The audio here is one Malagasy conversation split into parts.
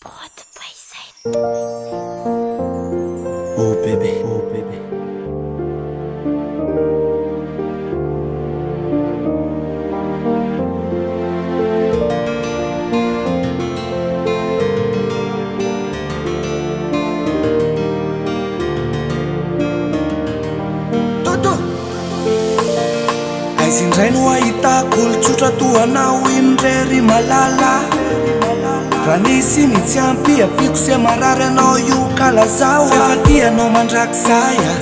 Pode paisar. Oh bébé, oh bébé. Toto aizindray no ahitako olotsotra tohanao indrery malala raha nisy ny tsy ampy apiko se marary anao io kalazao fefa anao mandraky saya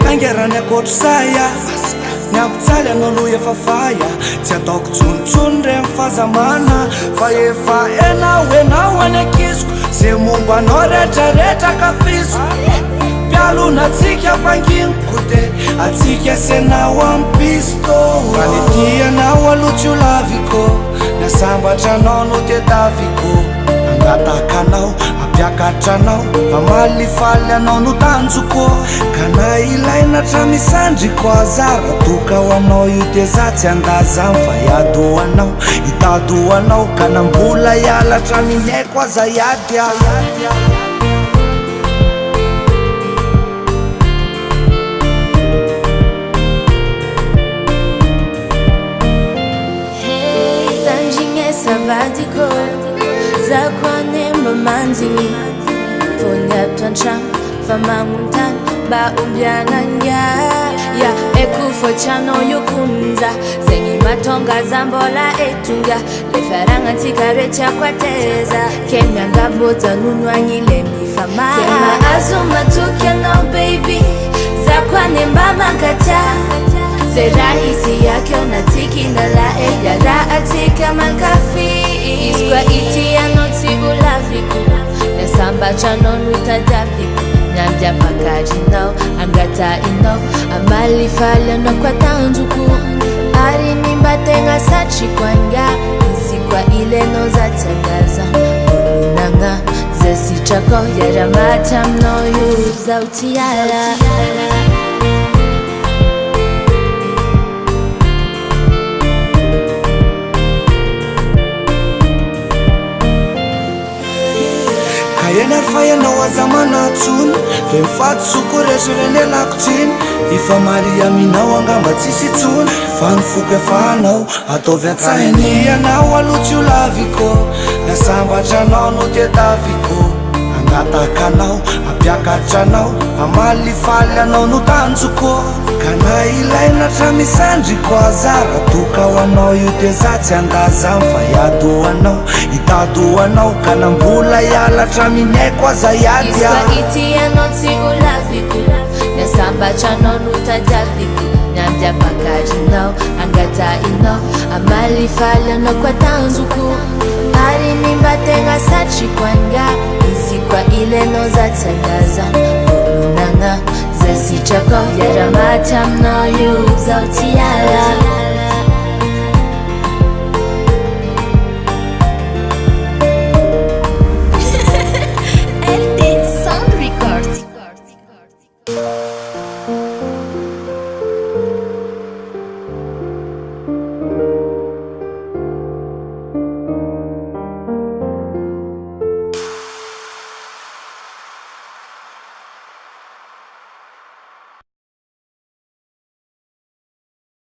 angerany akotry saya ny ampitsaly anao loha efa faya tsy ataoko tsonontsony re mifazamana fa efa enao any akizoko ze momba anao retraretra kafiso pialonatsika mpanginiko de atsika senao ampisto fanetianao alotsy olaviko nasambatra-nao no tetaviko angatakanao ampiakatranao amalifaly anao no tanjoko ka na ilaina tramisandriko azara toka ho anao io de za tsy andazany fa iadohanao itadohanao ka nambola ialatra mineko aza iady Savadiko zakwanemba manzini fonyaptantrano famamuntany mba ombiananya ya ekufochanao yokunza zengi matonga zambola etunga lefaragnatsika rechakwateza kemiangaboza nunwanyile mifama kema azumatukianao baby zakwanemba mankata Zerahisi yake unatiki ndala ya atika makafi Iskwa iti ya noti ulaviku Nesamba chanonu itadapiku Nyanja pakaji nao, angata inao Amali falya no kwa tanzuku Ari nimbatenga sachi kwanga Isikwa ile no za tangaza Nanga zesi chako yaramata mno yu za utiala Fayanao azamana tsony re mifaty soko resorenelako tsiny ifa mariaminao angamba tsisy tsony fa nifoko efanao ataovy atsahiny anao alotsy olaviko nasambatra-nao no tetaviko angatakanao ampiakatranao amalifaly anao no tanjoko ka na ilaina tramisandriko azara toka ho anao io de za tsy andazany fa iadohanao itadohanao ka nambola ialatra mineko aza iady iti anao tsy olaviko nasambatra-nao no tadiaviko nyambyapakarinao angatainao amalifaly anao kwa tanjoko ary nimbategna satrikwanga izikwa ilenao za tsandaza volonagna zasitrako yaramata aminao io za utiala